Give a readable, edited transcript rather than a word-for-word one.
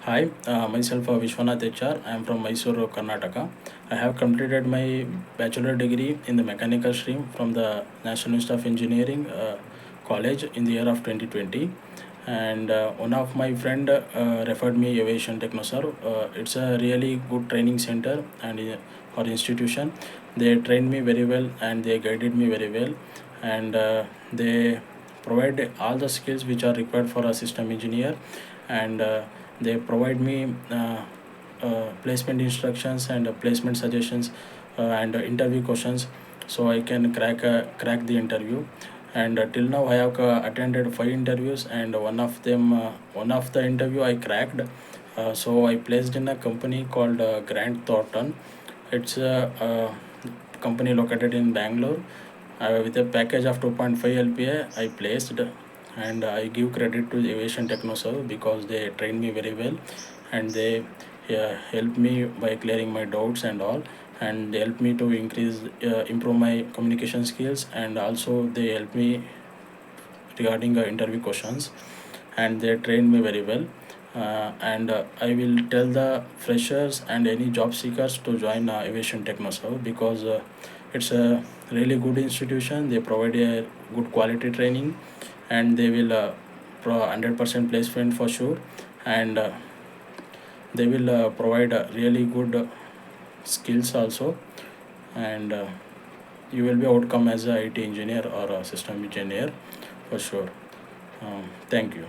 Hi, myself Vishwanath HR. I am from Mysuru, Karnataka. I have completed my bachelor degree in the mechanical stream from the National Institute of Engineering College in the year of 2020. And one of my friend referred me Aviation Technosar. It's a really good training center and or institution. They trained me very well and they guided me very well, and they provide all the skills which are required for a system engineer, and they provide me placement instructions and placement suggestions and interview questions, so I can crack the interview. And till now I have attended 5 interviews, and one of the interview I cracked. So I placed in a company called Grant Thornton. It's a company located in Bangalore. With a package of 2.5 LPA, I placed, and I give credit to the Aviation Technoserve because they trained me very well, and they helped me by clearing my doubts and all, and they helped me to improve my communication skills, and also they helped me regarding interview questions, and they trained me very well. And I will tell the freshers and any job seekers to join Aviation Technoserve because it's a really good institution. They provide a good quality training, and they will 100% placement for sure, and they will provide really good skills also, and you will be outcome as a IT engineer or a system engineer for sure. Thank you.